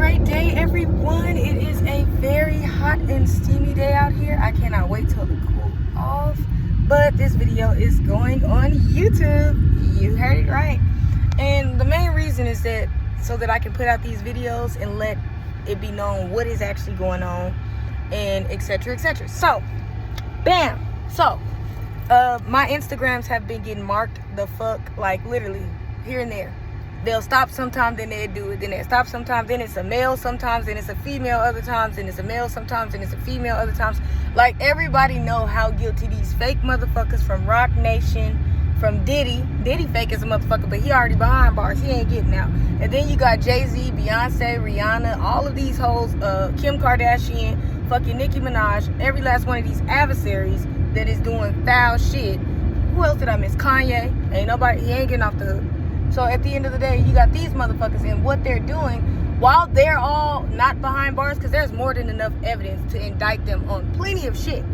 great day, everyone. It is a very hot and steamy day out here. I cannot wait till it cools off. But this video is going on YouTube. You heard it right. And the main reason is that so that I can put out these videos and let it be known what is actually going on and etc, etc. So, bam. So, my Instagrams have been getting marked the fuck, like literally here and there. They'll stop sometime, then they'll do it. Then they'll stop sometime, then it's a male sometimes, then it's a female other times, then it's a male sometimes, then it's a female other times. Like, everybody know how guilty these fake motherfuckers from Rock Nation, from Diddy. Diddy fake as a motherfucker, but he already behind bars. He ain't getting out. And then you got Jay-Z, Beyonce, Rihanna, all of these hoes, Kim Kardashian, fucking Nicki Minaj, every last one of these adversaries that is doing foul shit. Who else did I miss? Kanye. Ain't nobody, he ain't getting off the hook. So at the end of the day, you got these motherfuckers and what they're doing while they're all not behind bars, because there's more than enough evidence to indict them on plenty of shit.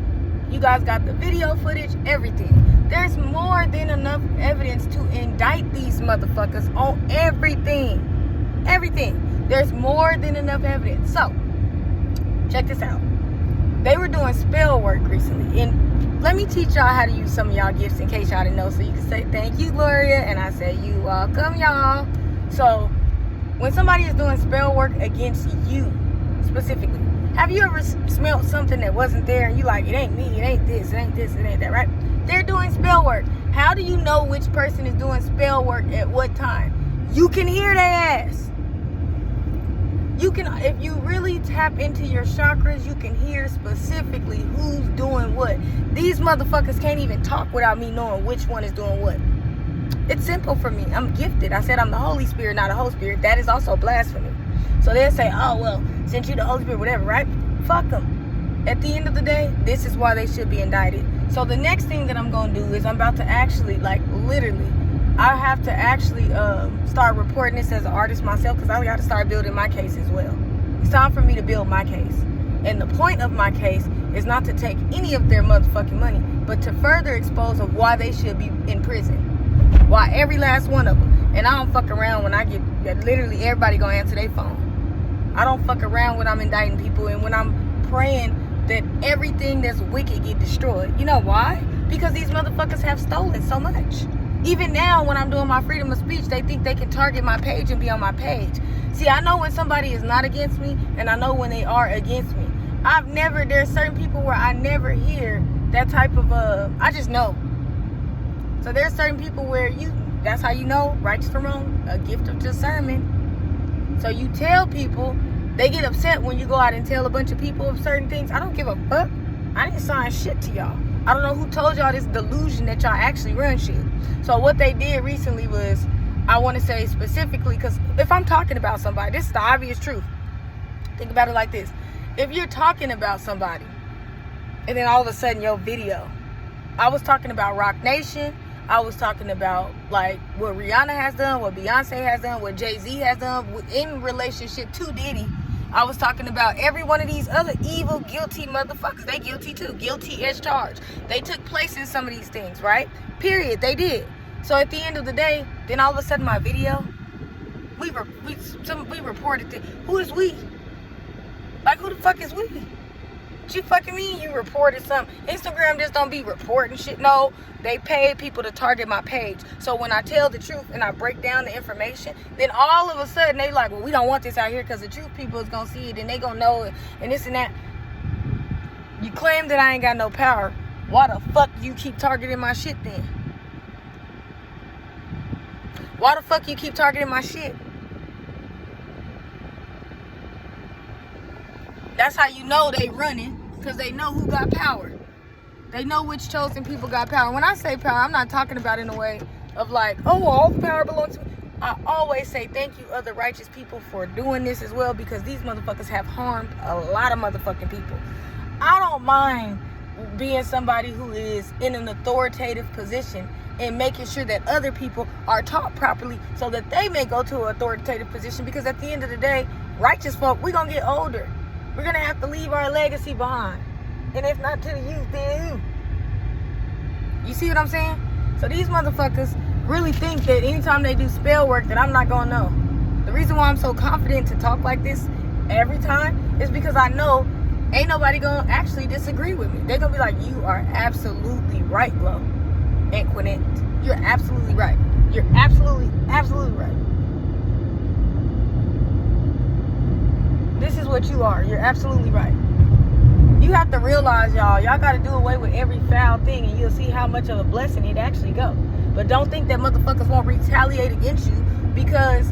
You guys got the video footage, everything. There's more than enough evidence to indict these motherfuckers on everything. Everything. There's more than enough evidence. So, check this out. They were doing spell work recently, and let me teach y'all how to use some of y'all gifts in case y'all didn't know, so you can say thank you, Gloria, and I say you welcome, y'all. So when somebody is doing spell work against you specifically, have you ever smelled something that wasn't there and you like, it ain't me, it ain't this, it ain't this, it ain't that, right? They're doing spell work. How do you know which person is doing spell work at what time? You can hear their ass. You can, if you really tap into your chakras, you can hear specifically who's doing what. These motherfuckers can't even talk without me knowing which one is doing what. It's simple for me. I'm gifted. I said I'm the Holy Spirit, not a Holy Spirit. That is also blasphemy. So they'll say, oh, well, since you the Holy Spirit, whatever, right? Fuck them. At the end of the day, this is why they should be indicted. So the next thing that I'm going to do is I'm about to actually, like, literally, I have to actually start reporting this as an artist myself, because I got to start building my case as well. It's time for me to build my case. And the point of my case is not to take any of their motherfucking money, but to further expose of why they should be in prison. Why every last one of them. And I don't fuck around when I get, literally everybody gonna answer their phone. I don't fuck around when I'm indicting people and when I'm praying that everything that's wicked get destroyed. You know why? Because these motherfuckers have stolen so much. Even now, when I'm doing my freedom of speech, they think they can target my page and be on my page. See, I know when somebody is not against me, and I know when they are against me. There's certain people where I never hear that type of, I just know. So there's certain people where that's how you know, righteous from wrong, a gift of discernment. So you tell people, they get upset when you go out and tell a bunch of people of certain things. I don't give a fuck. I didn't sign shit to y'all. I don't know who told y'all this delusion that y'all actually run shit. So what they did recently was, I want to say specifically, because if I'm talking about somebody, this is the obvious truth. Think about it like this. If you're talking about somebody, and then all of a sudden your video, I was talking about Rock Nation, I was talking about like what Rihanna has done, what Beyonce has done, what Jay-Z has done in relationship to Diddy. I was talking about every one of these other evil, guilty motherfuckers. They guilty too. Guilty as charged. They took place in some of these things, right? Period. They did. So at the end of the day, then all of a sudden my video, we reported it. Who is we? Like, who the fuck is we? What you fucking mean you reported something? Instagram just don't be reporting shit. No, they pay people to target my page. So when I tell the truth and I break down the information, then all of a sudden they like, well, we don't want this out here because the truth people is going to see it and they going to know it and this and that. You claim that I ain't got no power. Why the fuck you keep targeting my shit then? Why the fuck you keep targeting my shit? That's how you know they running, because they know who got power. They know which chosen people got power. When I say power, I'm not talking about in a way of like, oh, all the power belongs to me. I always say thank you other righteous people for doing this as well, because these motherfuckers have harmed a lot of motherfucking people. I don't mind being somebody who is in an authoritative position and making sure that other people are taught properly so that they may go to an authoritative position, because at the end of the day, righteous folk, we're going to get older. We're going to have to leave our legacy behind. And if not to the youth, then who? You see what I'm saying? So these motherfuckers really think that anytime they do spell work that I'm not going to know. The reason why I'm so confident to talk like this every time is because I know ain't nobody gonna actually disagree with me. They're gonna be like, you are absolutely right, Glo Anqunette. You're absolutely right. You're absolutely right. This is what you are. You're absolutely right. You have to realize, y'all got to do away with every foul thing, and you'll see how much of a blessing it actually go. But don't think that motherfuckers won't retaliate against you, because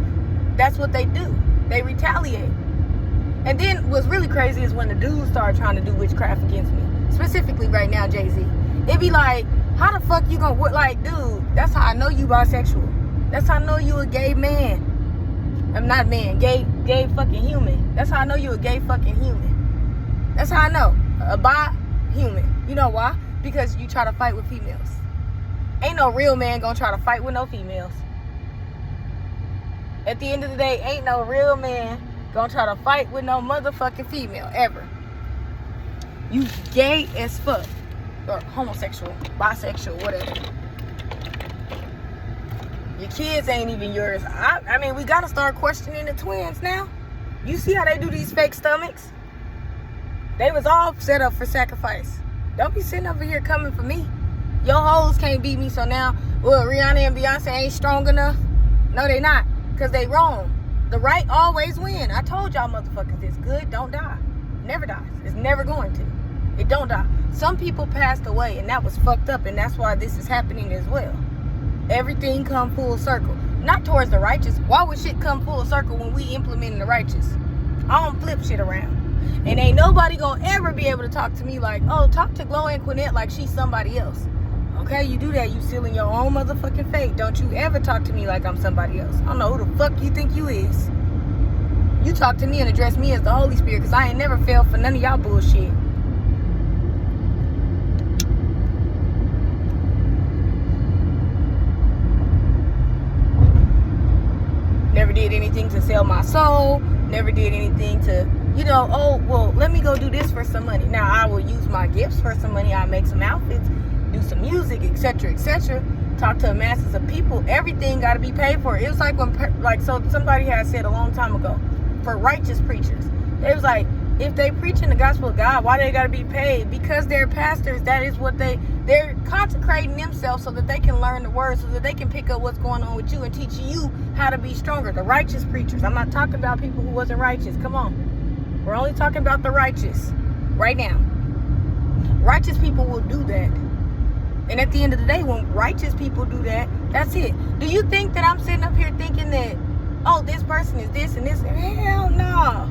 that's what they do. They retaliate. And then what's really crazy is when the dudes start trying to do witchcraft against me. Specifically right now, Jay-Z. It be like, how the fuck you gonna, like, dude, that's how I know you bisexual. That's how I know you a gay man. I'm not man, gay fucking human. That's how I know you a gay fucking human. That's how I know. A bi human. You know why? Because you try to fight with females. Ain't no real man gonna try to fight with no females. At the end of the day, ain't no real man gonna try to fight with no motherfucking female, ever. You gay as fuck. Or homosexual, bisexual, whatever. Your kids ain't even yours. I mean, we gotta start questioning the twins now. You see how they do these fake stomachs? They was all set up for sacrifice. Don't be sitting over here coming for me. Your hoes can't beat me, so now, well, Rihanna and Beyonce ain't strong enough? No, they not, because they wrong. The right always win. I told y'all motherfuckers, it's good, don't die. Never dies. It's never going to. It don't die. Some people passed away, and that was fucked up, and that's why this is happening as well. Everything come full circle. Not towards the righteous. Why would shit come full circle when we implementing the righteous? I don't flip shit around. And ain't nobody gonna ever be able to talk to me like, oh, talk to Glo Anqunette like she's somebody else. Okay, you do that, you sealing your own motherfucking fate. Don't you ever talk to me like I'm somebody else. I don't know who the fuck you think you is. You talk to me and address me as the Holy Spirit, because I ain't never fell for none of y'all bullshit. Never did anything to sell my soul. Never did anything to, oh, well, let me go do this for some money. Now, I will use my gifts for some money. I make some outfits, do some music, etc., etc. Talk to masses of people. Everything got to be paid for. It was like when, so somebody had said a long time ago, for righteous preachers, they was like, if they preaching the gospel of God, why they got to be paid? Because they're pastors. That is what they're consecrating themselves so that they can learn the word, so that they can pick up what's going on with you and teach you how to be stronger. The righteous preachers. I'm not talking about people who wasn't righteous. Come on. We're only talking about the righteous right now. Righteous people will do that. And at the end of the day, when righteous people do that, that's it. Do you think that I'm sitting up here thinking that, oh, this person is this and this? Hell no.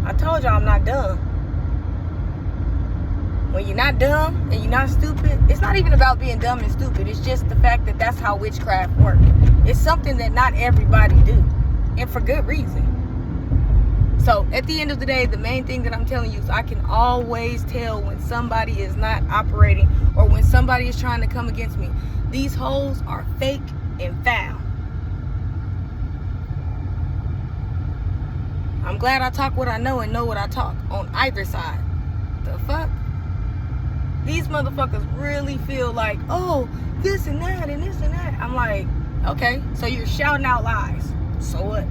I told y'all I'm not dumb. When you're not dumb and you're not stupid, it's not even about being dumb and stupid. It's just the fact that that's how witchcraft works. It's something that not everybody do, and for good reason. So at the end of the day, the main thing that I'm telling you is I can always tell when somebody is not operating or when somebody is trying to come against me. These hoes are fake and foul. I'm glad I talk what I know and know what I talk on either side. The fuck? These motherfuckers really feel like, oh, this and that and this and that. I'm like, okay, so you're shouting out lies. So what?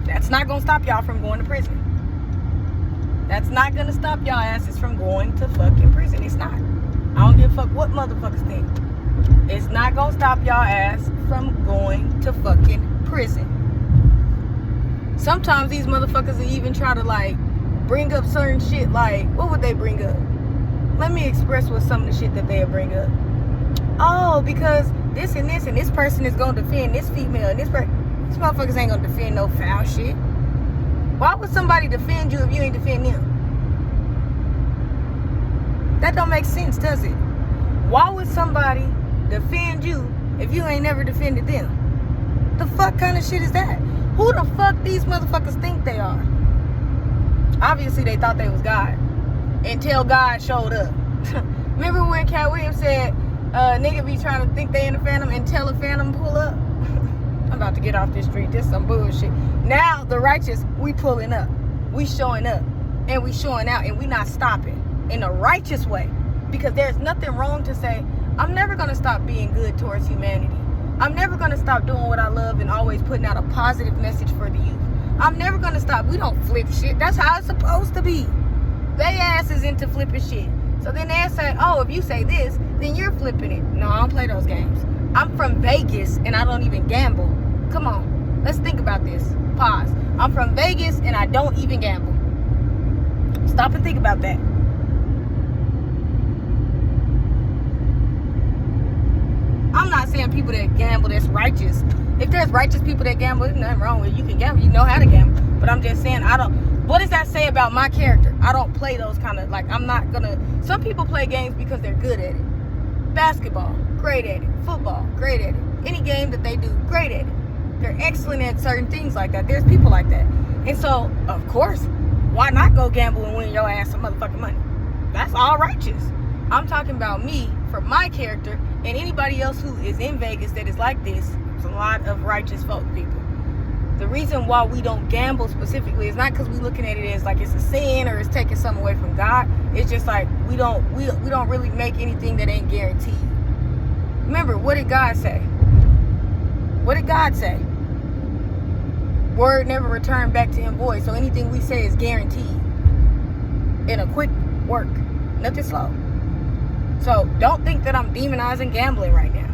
That's not gonna stop y'all from going to prison. That's not gonna stop y'all asses from going to fucking prison. It's not. I don't give a fuck what motherfuckers think. It's not gonna stop y'all ass from going to fucking prison. Sometimes these motherfuckers will even try to like bring up certain shit. Like, what would they bring up? Let me express what some of the shit that they'll bring up. Oh, because this and this person is gonna defend this female and these motherfuckers ain't gonna defend no foul shit. Why would somebody defend you if you ain't defend them? That don't make sense, does it? Why would somebody defend you if you ain't never defended them? The fuck kind of shit is that? Who the fuck these motherfuckers think they are? Obviously, they thought they was God. Until God showed up. Remember when Cat Williams said, nigga be trying to think they in the phantom until a phantom pull up? I'm about to get off this street. This some bullshit. Now, the righteous, we pulling up. We showing up. And we showing out. And we not stopping. In a righteous way. Because there's nothing wrong to say, I'm never going to stop being good towards humanity. I'm never going to stop doing what I love and always putting out a positive message for the youth. I'm never gonna stop. We don't flip shit. That's how it's supposed to be. They ass is into flipping shit. So then they say, oh, if you say this, then you're flipping it. No, I don't play those games. I'm from Vegas and I don't even gamble. Come on, let's think about this. Pause. I'm from Vegas and I don't even gamble. Stop and think about that. I'm not saying people that gamble that's righteous. If there's righteous people that gamble, there's nothing wrong with it. You can gamble. You know how to gamble. But I'm just saying, what does that say about my character? I don't play those kind of, like, I'm not gonna. Some people play games because they're good at it. Basketball, great at it. Football, great at it. Any game that they do, great at it. They're excellent at certain things like that. There's people like that. And so, of course, why not go gamble and win your ass some motherfucking money? That's all righteous. I'm talking about me, for my character, and anybody else who is in Vegas that is like this. There's a lot of righteous folk people. The reason why we don't gamble specifically is not because we're looking at it as like it's a sin or it's taking something away from God. It's just like we don't really make anything that ain't guaranteed. Remember, what did God say? What did God say? Word never returned back to him void. So anything we say is guaranteed. In a quick work. Nothing slow. So don't think that I'm demonizing gambling right now.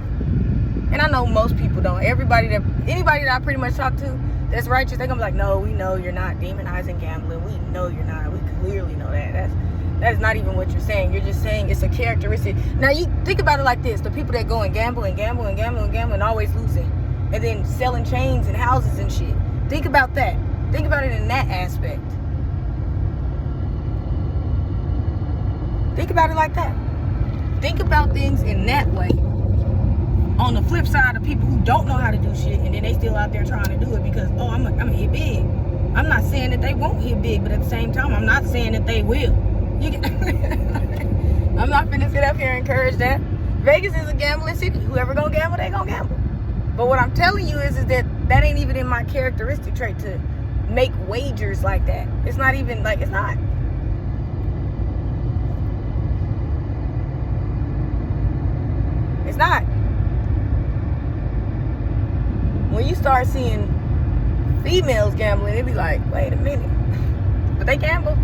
And I know most people don't. Anybody that I pretty much talk to that's righteous, they're gonna be like, no, we know you're not demonizing gambling. We know you're not. We clearly know that. That is not even what you're saying. You're just saying it's a characteristic. Now you think about it like this: the people that go and gamble and gamble and gamble and gamble and always losing, and then selling chains and houses and shit. Think about that. Think about it in that aspect. Think about it like that. Think about things in that way. On the flip side of people who don't know how to do shit and then they still out there trying to do it because, oh, I'm gonna hit big. I'm not saying that they won't hit big, but at the same time, I'm not saying that they will. I'm not finna sit up here and encourage that. Vegas is a gambling city. Whoever gonna gamble, they gonna gamble. But what I'm telling you is that ain't even in my characteristic trait to make wagers like that. It's not even, like, it's not. It's not. When you start seeing females gambling, it be like, wait a minute. But they gamble.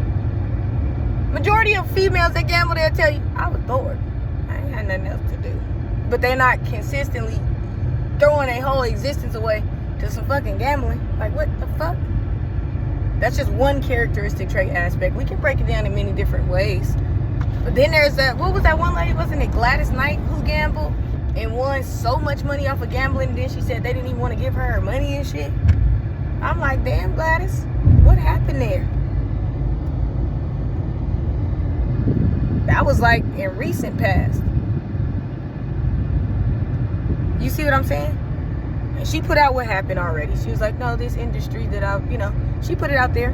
Majority of females that gamble, they'll tell you, I was bored. I ain't had nothing else to do. But they're not consistently throwing their whole existence away to some fucking gambling. Like, what the fuck? That's just one characteristic trait aspect. We can break it down in many different ways. But then there's that, what was that one lady, wasn't it Gladys Knight, who gambled and won so much money off of gambling, and then she said they didn't even want to give her money and shit? I'm like, damn, Gladys, what happened there? That was like in recent past. You see what I'm saying? And she put out what happened already. She was like, no, this industry that she put it out there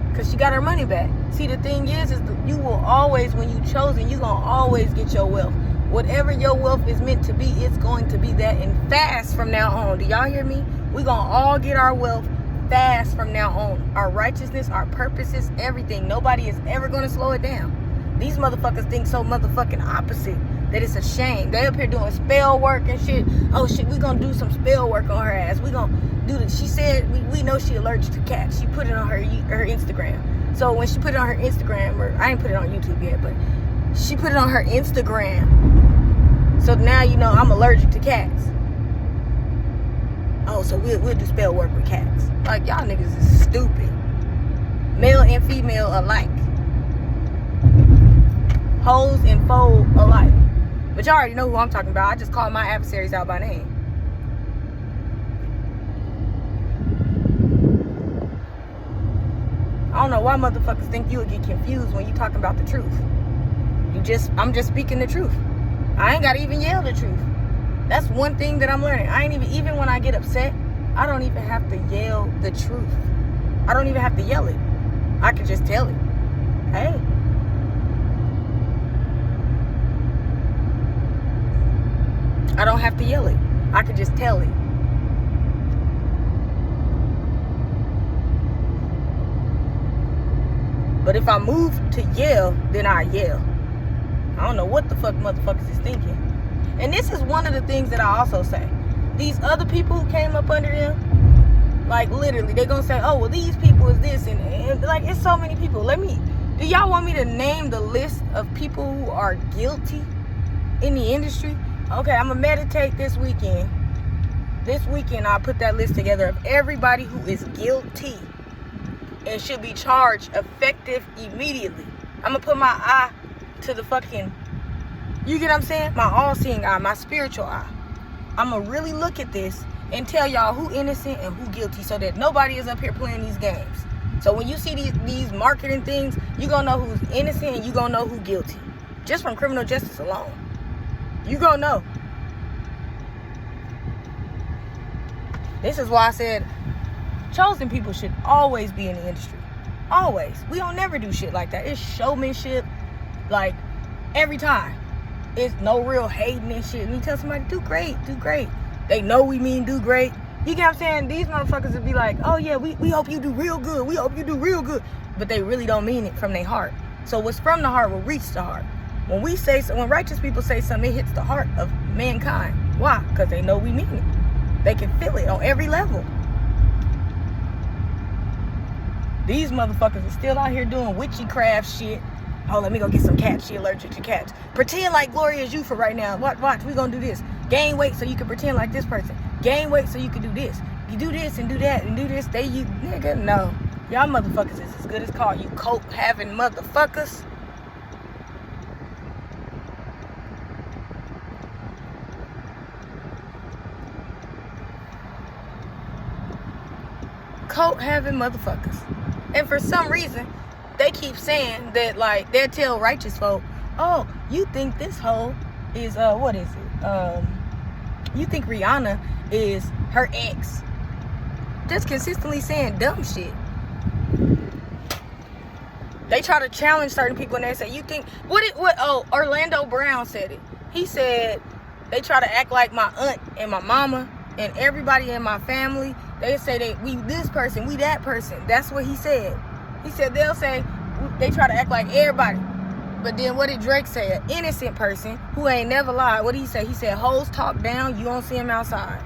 because she got her money back. See, the thing is you will always, when you chosen, you're going to always get your wealth. Whatever your wealth is meant to be, it's going to be that, and fast from now on. Do y'all hear me? We're going to all get our wealth fast from now on. Our righteousness, our purposes, everything. Nobody is ever going to slow it down. These motherfuckers think so motherfucking opposite that it's a shame. They up here doing spell work and shit. Oh shit, we gonna do some spell work on her ass. We gonna do this. She said we know she allergic to cats. She put it on her Instagram. So when she put it on her Instagram, or I ain't put it on YouTube yet, but she put it on her Instagram. So now you know I'm allergic to cats. Oh, so we'll do spell work with cats. Like, y'all niggas is stupid. Male and female alike. Hoes and foes alike. But y'all already know who I'm talking about. I just call my adversaries out by name. I don't know why motherfuckers think you'll get confused when you talking about the truth. I'm just speaking the truth. I ain't gotta even yell the truth. That's one thing that I'm learning. I ain't even when I get upset, I don't even have to yell the truth. I don't even have to yell it. I can just tell it. Hey. I don't have to yell it. I could just tell it. But if I move to yell, then I yell. I don't know what the fuck motherfuckers is thinking. And this is one of the things that I also say. These other people who came up under them, Like, literally, they gonna say, oh, well, these people is this, and like, it's so many people. Do y'all want me to name the list of people who are guilty in the industry? Okay, I'm gonna meditate this weekend. This weekend, I'll put that list together of everybody who is guilty and should be charged effective immediately. I'm gonna put my eye to the fucking, you get what I'm saying? My all-seeing eye, my spiritual eye. I'm gonna really look at this and tell y'all who innocent and who guilty, so that nobody is up here playing these games. So when you see these marketing things, you gonna know who's innocent and you gonna know who guilty. Just from criminal justice alone. You gonna know. This is why I said chosen people should always be in the industry. Always. We don't never do shit like that. It's showmanship, like, every time. It's no real hating and shit. And you tell somebody, do great, do great. They know we mean do great. You get what I'm saying? These motherfuckers would be like, oh yeah, we hope you do real good. We hope you do real good. But they really don't mean it from their heart. So what's from the heart will reach the heart. When righteous people say something, it hits the heart of mankind. Why? Because they know we mean it. They can feel it on every level. These motherfuckers are still out here doing witchcraft shit. Oh, let me go get some cats. She allergic to cats. Pretend like Gloria is you for right now. Watch, we gonna do this. Gain weight so you can pretend like this person. Gain weight so you can do this. You do this and do that and do this. Nigga, no. Y'all motherfuckers is as good as called. You coat-having motherfuckers. Coat-having motherfuckers. And for some reason, they keep saying that, like, they'll tell righteous folk, oh, you think this hoe is, what is it? You think Rihanna is her ex. Just consistently saying dumb shit. They try to challenge certain people and they say, you think, Orlando Brown said it. He said, they try to act like my aunt and my mama and everybody in my family. They say that we this person, we that person. That's what he said. He said they try to act like everybody. But then what did Drake say? An innocent person who ain't never lied. What did he say? He said, hoes talk down, you don't see them outside.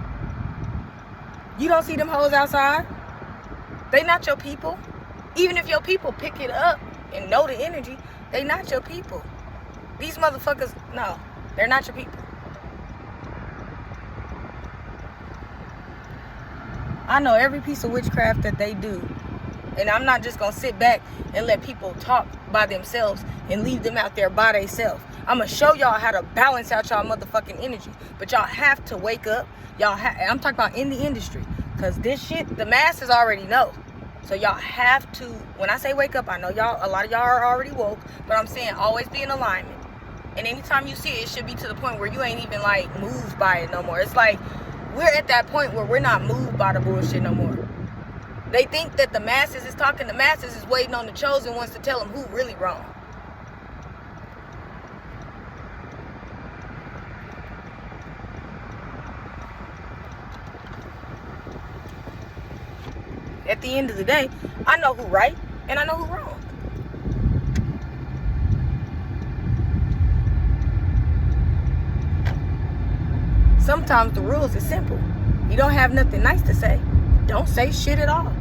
You don't see them hoes outside. They not your people. Even if your people pick it up and know the energy, they not your people. These motherfuckers, no, they're not your people. I know every piece of witchcraft that they do. And I'm not just going to sit back and let people talk by themselves and leave them out there by themselves. I'm going to show y'all how to balance out y'all motherfucking energy. But y'all have to wake up. I'm talking about in the industry. Because this shit, the masses already know. So y'all have to, when I say wake up, I know a lot of y'all are already woke. But I'm saying always be in alignment. And anytime you see it, it should be to the point where you ain't even like moved by it no more. It's like we're at that point where we're not moved by the bullshit no more. They think that the masses is talking. The masses is waiting on the chosen ones to tell them who really wrong. At the end of the day, I know who right and I know who wrong. Sometimes the rules are simple. You don't have nothing nice to say, don't say shit at all.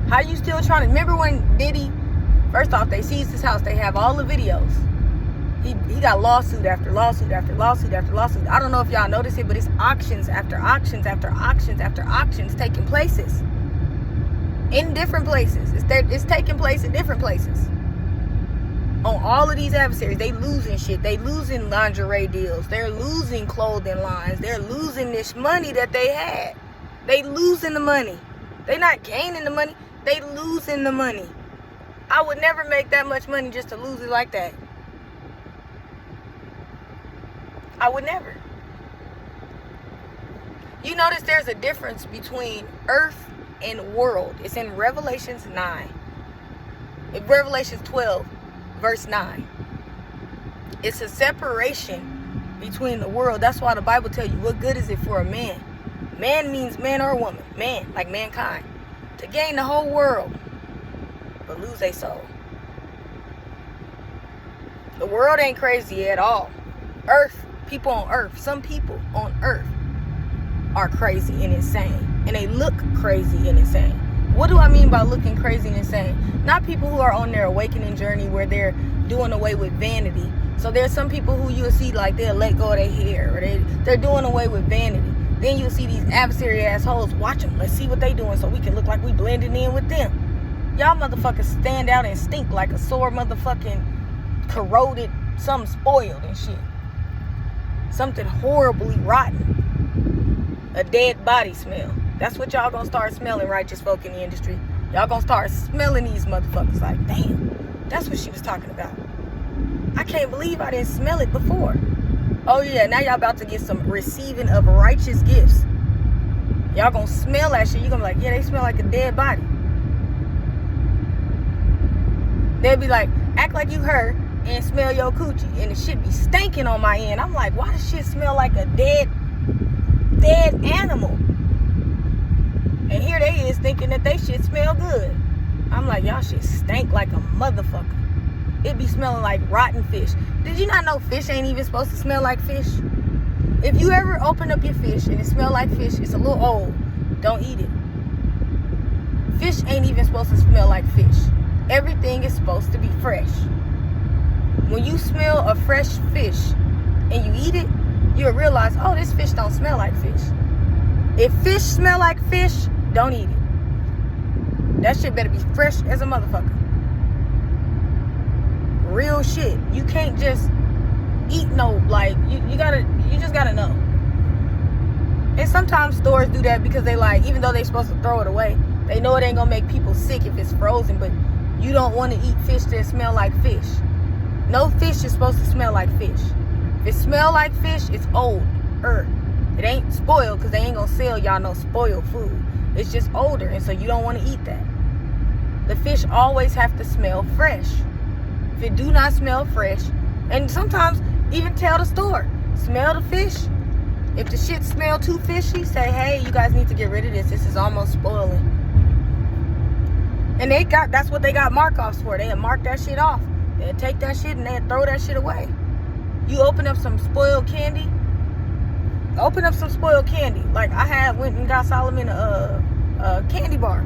How you still trying to remember when Diddy, first off, they seized his house, they have all the videos. He got lawsuit after lawsuit after lawsuit after lawsuit. I don't know if y'all notice it, but it's auctions after auctions after auctions after auctions taking places. In different places. It's taking place in different places. On all of these adversaries, they losing shit. They losing lingerie deals. They're losing clothing lines. They're losing this money that they had. They losing the money. They not gaining the money. They losing the money. I would never make that much money just to lose it like that. I would never. You notice there's a difference between earth and world. It's in Revelations 9. In Revelations 12, verse 9. It's a separation between the world. That's why the Bible tells you, what good is it for a man? Man means man or woman. Man, like mankind. To gain the whole world, but lose a soul. The world ain't crazy at all. Earth, people on earth, some people on earth are crazy and insane, and they look crazy and insane. What do I mean by looking crazy and insane? Not people who are on their awakening journey where they're doing away with vanity. So there's some people who you'll see like they'll let go of their hair, or they're doing away with vanity. Then you'll see these adversary assholes. Watch them. Let's see what they doing so we can look like we blending in with them. Y'all motherfuckers stand out and stink like a sore motherfucking corroded, something spoiled and shit. Something horribly rotten. A dead body smell. That's what y'all gonna start smelling, righteous folk in the industry. Y'all gonna start smelling these motherfuckers like, damn, that's what she was talking about. I can't believe I didn't smell it before. Oh yeah, now y'all about to get some receiving of righteous gifts. Y'all gonna smell that shit. You gonna be like, yeah, they smell like a dead body. They'll be like, act like you heard and smell your coochie, and the shit be stinking on my end. I'm like, why does shit smell like a dead animal? And here they is thinking that they shit smell good. I'm like, y'all shit stink like a motherfucker. It be smelling like rotten fish. Did you not know fish ain't even supposed to smell like fish? If you ever open up your fish and it smell like fish, it's a little old. Don't eat it. Fish ain't even supposed to smell like fish. Everything is supposed to be fresh. When you smell a fresh fish and you eat it, you'll realize, oh, this fish don't smell like fish. If fish smell like fish, don't eat it. That shit better be fresh as a motherfucker. Real shit. You can't just eat you just gotta know. And sometimes stores do that because they like, even though they supposed to throw it away, they know it ain't gonna make people sick if it's frozen, but you don't want to eat fish that smell like fish. No fish is supposed to smell like fish. If it smell like fish, it's old. It ain't spoiled, because they ain't gonna sell y'all no spoiled food. It's just older, and so you don't want to eat that. The fish always have to smell fresh. If it do not smell fresh, and sometimes even tell the store, smell the fish. If the shit smell too fishy, say, hey, you guys need to get rid of this. This is almost spoiling. And that's what they got mark-offs for. They'll mark that shit off. They'll take that shit and they'll throw that shit away. You open up some spoiled candy. Like I went and got Solomon a candy bar.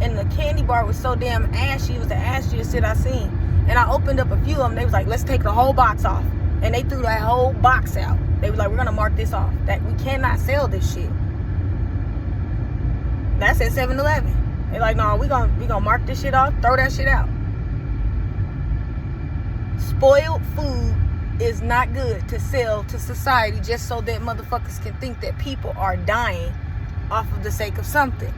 And the candy bar was so damn ashy. It was the ashiest shit I seen. And I opened up a few of them. They was like, let's take the whole box off. And they threw that whole box out. They was like, we're going to mark this off. That we cannot sell this shit. That's at 7-Eleven. They're like, no, we gonna mark this shit off, throw that shit out. Spoiled food is not good to sell to society just so that motherfuckers can think that people are dying off of the sake of something.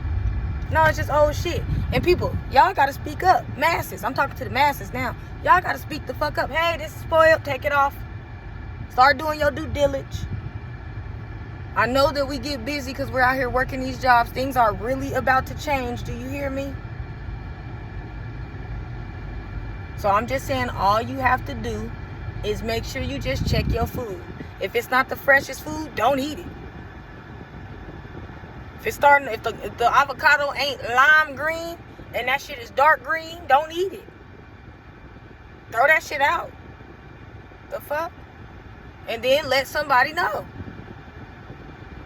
No, it's just old shit. And people, y'all gotta speak up. Masses, I'm talking to the masses now. Y'all gotta speak the fuck up. Hey, this is spoiled, take it off. Start doing your due diligence. I know that we get busy because we're out here working these jobs. Things are really about to change. Do you hear me? So I'm just saying, all you have to do is make sure you just check your food. If it's not the freshest food, don't eat it. If the avocado ain't lime green and that shit is dark green, don't eat it. Throw that shit out. The fuck? And then let somebody know.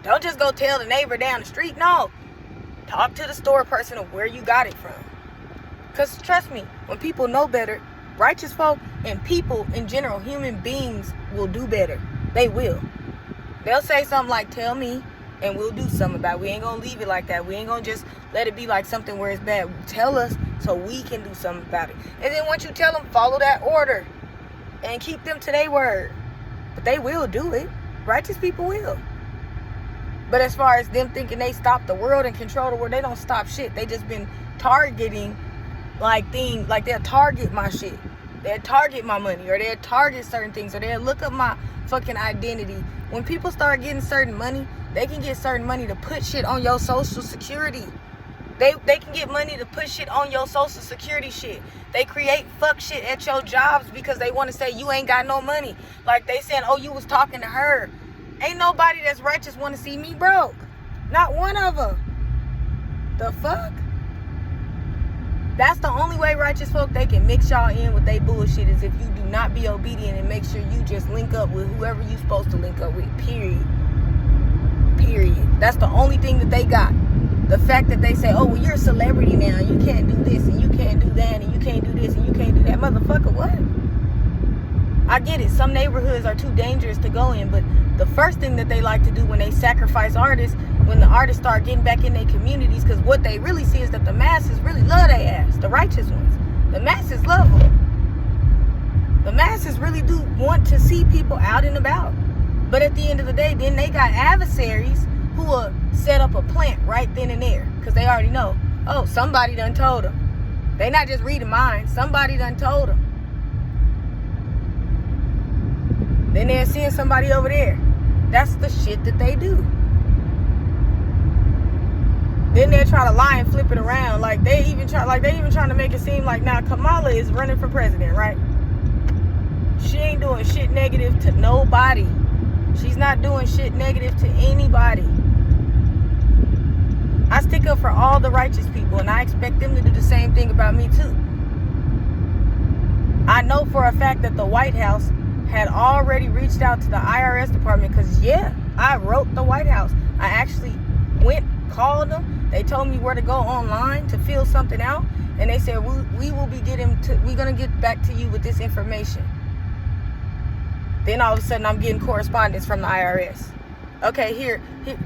Don't just go tell the neighbor down the street. No. Talk to the store person of where you got it from. Because trust me, when people know better, righteous folk and people in general, human beings will do better. They will. They'll say something like, tell me, and we'll do something about it. We ain't going to leave it like that. We ain't going to just let it be like something where it's bad. Tell us so we can do something about it. And then once you tell them, follow that order. And keep them to their word. But they will do it. Righteous people will. But as far as them thinking they stop the world and control the world, they don't stop shit. They just been targeting things, like they'll target my shit. They'll target my money, or they'll target certain things, or they'll look up my fucking identity. When people start getting certain money, they can get certain money to put shit on your social security. They can get money to put shit on your social security shit. They create fuck shit at your jobs because they want to say you ain't got no money. Like they saying, oh, you was talking to her. Ain't nobody that's righteous want to see me broke. Not one of them. The fuck? That's the only way righteous folk, they can mix y'all in with they bullshit, is if you do not be obedient and make sure you just link up with whoever you supposed to link up with, period. period. That's the only thing that they got. The fact that they say, oh, well, you're a celebrity now, you can't do this and you can't do that and you can't do this and you can't do that. Motherfucker, what? I get it, some neighborhoods are too dangerous to go in, but the first thing that they like to do when they sacrifice artists, when the artists start getting back in their communities, because what they really see is that the masses really love their ass, the righteous ones. The masses love them. The masses really do want to see people out and about. But at the end of the day, then they got adversaries who will set up a plant right then and there, because they already know, oh, somebody done told them. They not just reading minds, somebody done told them. Then they're seeing somebody over there. That's the shit that they do. Then they try to lie and flip it around. Like they even trying to make it seem like now Kamala is running for president, right? She ain't doing shit negative to nobody. She's not doing shit negative to anybody. I stick up for all the righteous people, and I expect them to do the same thing about me too. I know for a fact that the White House had already reached out to the IRS department, because yeah, I wrote the White House. I actually went, called them. They told me where to go online to fill something out, and they said we're gonna get back to you with this information. Then all of a sudden I'm getting correspondence from the IRS. Okay, here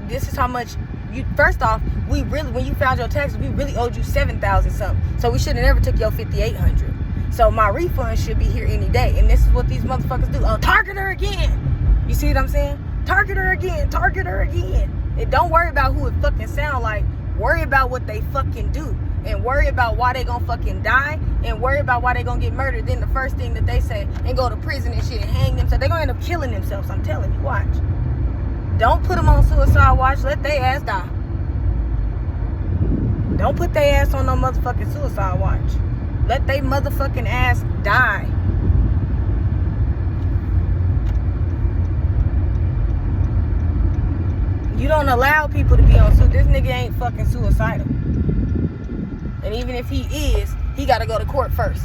this is how much you, first off, we really, when you found your taxes, we really owed you $7,000 something, so we should have never took your $5,800. So my refund should be here any day. And this is what these motherfuckers do. Oh, target her again. You see what I'm saying? Target her again. Target her again. And don't worry about who it fucking sound like. Worry about what they fucking do. And worry about why they gonna fucking die. And worry about why they gonna get murdered. Then the first thing that they say, and go to prison and shit and hang themselves. They gonna end up killing themselves. I'm telling you, watch. Don't put them on suicide watch. Let their ass die. Don't put their ass on no motherfucking suicide watch. Let they motherfucking ass die. You don't allow people to be on suicide. This nigga ain't fucking suicidal. And even if he is, he gotta go to court first.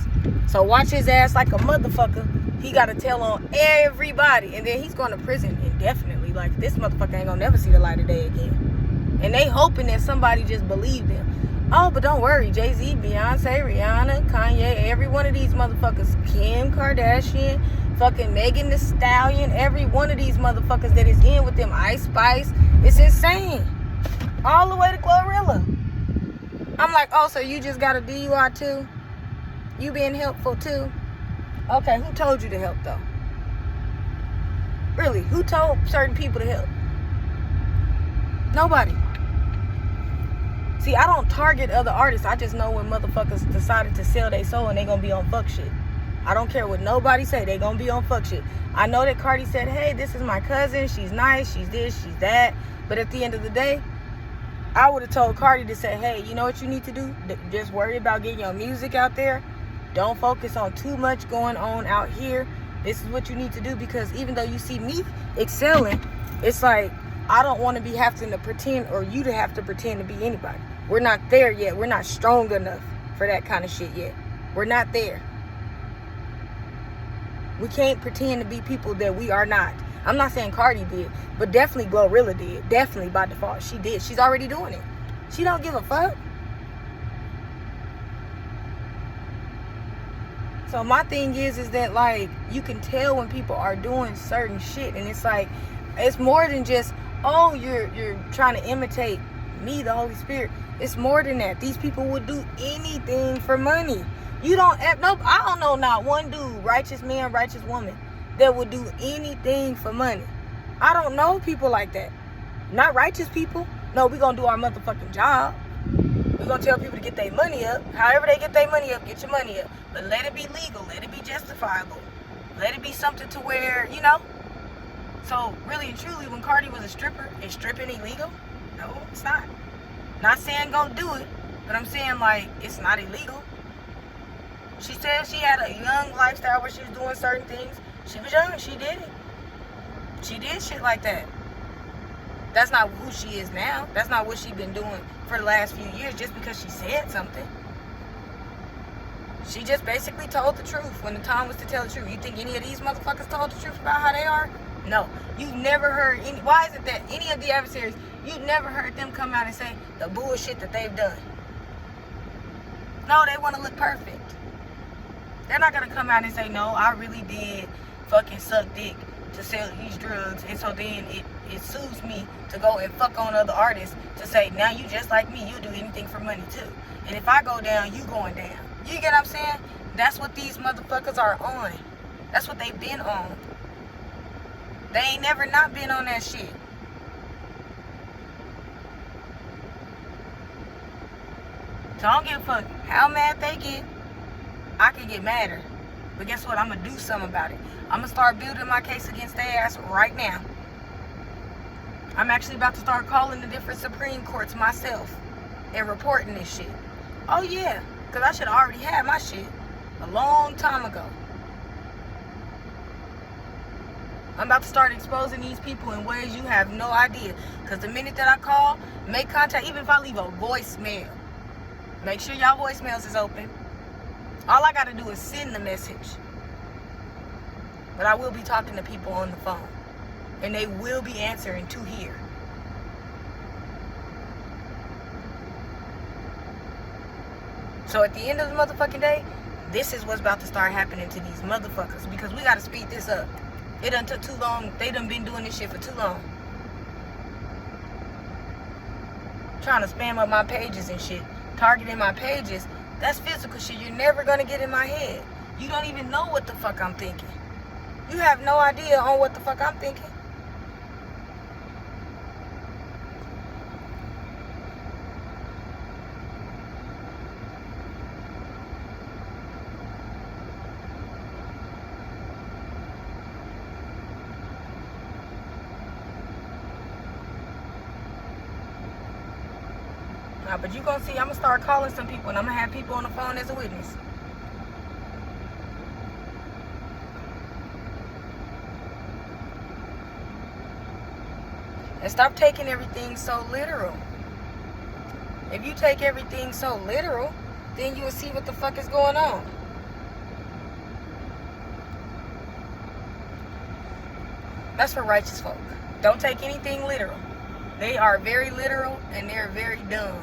So watch his ass like a motherfucker. He gotta tell on everybody. And then he's going to prison indefinitely. Like, this motherfucker ain't gonna never see the light of day again. And they hoping that somebody just believed him. Oh, but don't worry, Jay-Z, Beyonce, Rihanna, Kanye, every one of these motherfuckers, Kim Kardashian, fucking Megan Thee Stallion, every one of these motherfuckers that is in with them, Ice Spice, it's insane. All the way to Glorilla. I'm like, oh, so you just got a DUI too? You being helpful too? Okay, who told you to help though? Really, who told certain people to help? Nobody. See, I don't target other artists. I just know when motherfuckers decided to sell their soul and they gonna be on fuck shit. I don't care what nobody say. They gonna be on fuck shit. I know that Cardi said, hey, this is my cousin. She's nice. She's this. She's that. But at the end of the day, I would have told Cardi to say, hey, you know what you need to do? Just worry about getting your music out there. Don't focus on too much going on out here. This is what you need to do, because even though you see me excelling, it's like, I don't want to be having to pretend, or you to have to pretend to be anybody. We're not there yet. We're not strong enough for that kind of shit yet. We're not there. We can't pretend to be people that we are not. I'm not saying Cardi did, but definitely Glorilla did. Definitely by default. She did. She's already doing it. She don't give a fuck. So my thing is that, like, you can tell when people are doing certain shit, and it's like, it's more than just, oh, you're trying to imitate me, the Holy Spirit. It's more than that. These people would do anything for money. You don't have, no, I don't know not one dude, righteous man, righteous woman, that would do anything for money. I don't know people like that. Not righteous people. No, we're going to do our motherfucking job. We're going to tell people to get their money up. However they get their money up, get your money up. But let it be legal. Let it be justifiable. Let it be something to where, you know. So, really and truly, when Cardi was a stripper, is stripping illegal? No, it's not. Not saying go do it, but I'm saying, like, it's not illegal. She said she had a young lifestyle where she was doing certain things. She was young. She did it. She did shit like that. That's not who she is now. That's not what she's been doing for the last few years just because she said something. She just basically told the truth when the time was to tell the truth. You think any of these motherfuckers told the truth about how they are? No. You've never heard any. Why is it that any of the adversaries, you've never heard them come out and say the bullshit that they've done? No, they want to look perfect. They're not going to come out and say, no, I really did fucking suck dick to sell these drugs. And so then it suits me to go and fuck on other artists to say, now you just like me. You'll do anything for money too. And if I go down, you going down. You get what I'm saying? That's what these motherfuckers are on. That's what they've been on. They ain't never not been on that shit. So I don't give a fuck how mad they get. I can get madder. But guess what? I'm going to do something about it. I'm going to start building my case against their ass right now. I'm actually about to start calling the different Supreme Courts myself and reporting this shit. Oh yeah, because I should have already had my shit a long time ago. I'm about to start exposing these people in ways you have no idea. Because the minute that I call, make contact, even if I leave a voicemail, make sure y'all voicemails is open. All I got to do is send the message. But I will be talking to people on the phone. And they will be answering to here. So at the end of the motherfucking day, this is what's about to start happening to these motherfuckers. Because we got to speed this up. It done took too long. They done been doing this shit for too long. Trying to spam up my pages and shit. Targeting my pages. That's physical shit. You're never going to get in my head. You don't even know what the fuck I'm thinking. You have no idea on what the fuck I'm thinking. Nah, but you gonna see, I'm gonna start calling some people and I'm gonna have people on the phone as a witness. And stop taking everything so literal. If you take everything so literal, then you will see what the fuck is going on. That's for righteous folk. Don't take anything literal. They are very literal and they're very dumb.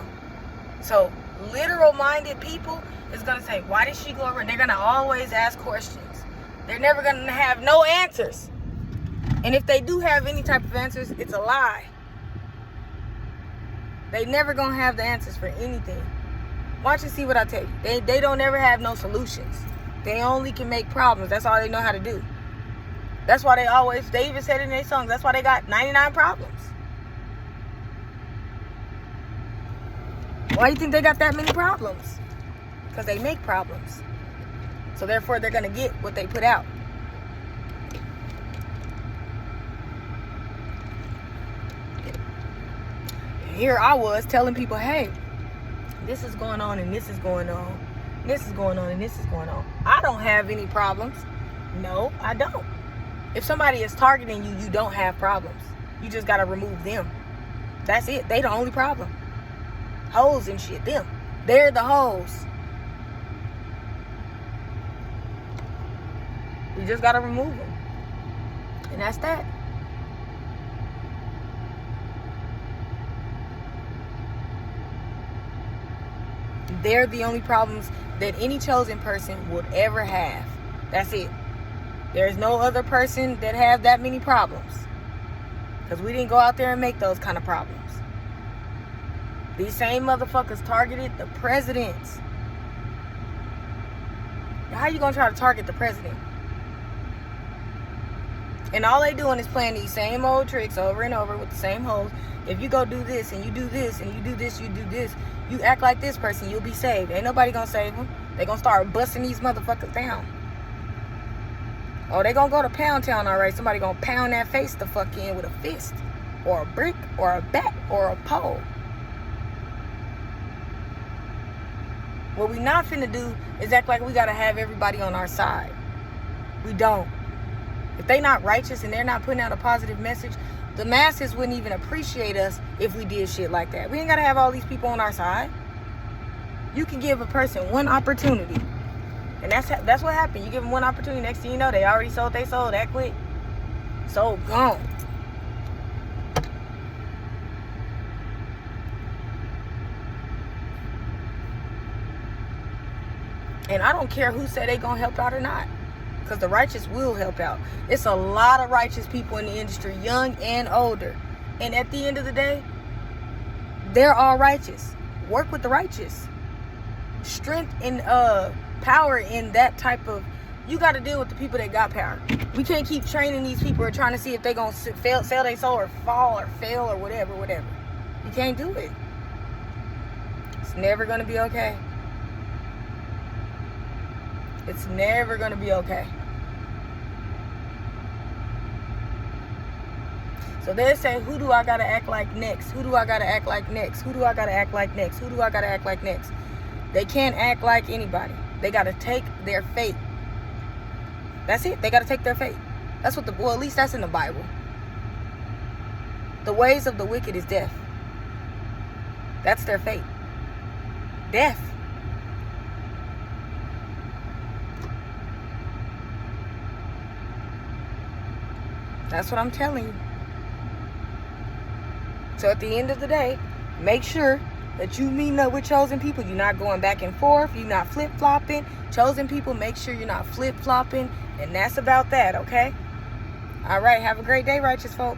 So literal-minded people is going to say, why did she go over? And they're going to always ask questions. They're never going to have no answers. And if they do have any type of answers, it's a lie. They never going to have the answers for anything. Watch and see what I tell you. They don't ever have no solutions. They only can make problems. That's all they know how to do. That's why they even said in their songs, that's why they got 99 problems. Why do you think they got that many problems? Because they make problems. So therefore, they're going to get what they put out. And here I was telling people, hey, this is going on and this is going on. This is going on and this is going on. I don't have any problems. No, I don't. If somebody is targeting you, you don't have problems. You just got to remove them. That's it. They the only problem. Hoes and shit, them. They're the hoes. We just gotta remove them. And that's that. They're the only problems that any chosen person would ever have. That's it. There's no other person that have that many problems. Because we didn't go out there and make those kind of problems. These same motherfuckers targeted the presidents. How you gonna try to target the president? And all they doing is playing these same old tricks over and over with the same hoes. If you go do this and you do this and you do this, you do this, you act like this person, you'll be saved. Ain't nobody gonna save them. They gonna start busting these motherfuckers down. Oh, they gonna go to Pound Town, all right. Somebody gonna pound that face the fuck in with a fist or a brick or a bat or a pole. What we not finna do is act like we gotta have everybody on our side. We don't. If they not righteous and they're not putting out a positive message, the masses wouldn't even appreciate us if we did shit like that. We ain't gotta have all these people on our side. You can give a person one opportunity. And that's what happened. You give them one opportunity, next thing you know, they already sold they soul that quick. So gone. And I don't care who say they gonna help out or not, because the righteous will help out. It's a lot of righteous people in the industry, young and older. And at the end of the day, they're all righteous. Work with the righteous. Strength and power in that type of... You got to deal with the people that got power. We can't keep training these people or trying to see if they gonna fail, sell their soul, or fall, or fail, or whatever. You can't do it. It's never gonna be okay. It's never gonna be okay. So they say, who do I gotta act like next? Who do I gotta act like next? Who do I gotta act like next? Who do I gotta act like next? They can't act like anybody. They gotta take their fate. That's it. They gotta take their fate. That's what well, at least that's in the Bible. The ways of the wicked is death. That's their fate. Death. That's what I'm telling you. So at the end of the day, make sure that you meet up with chosen people. You're not going back and forth. You're not flip-flopping. Chosen people, make sure you're not flip-flopping. And that's about that, okay? All right, have a great day, righteous folk.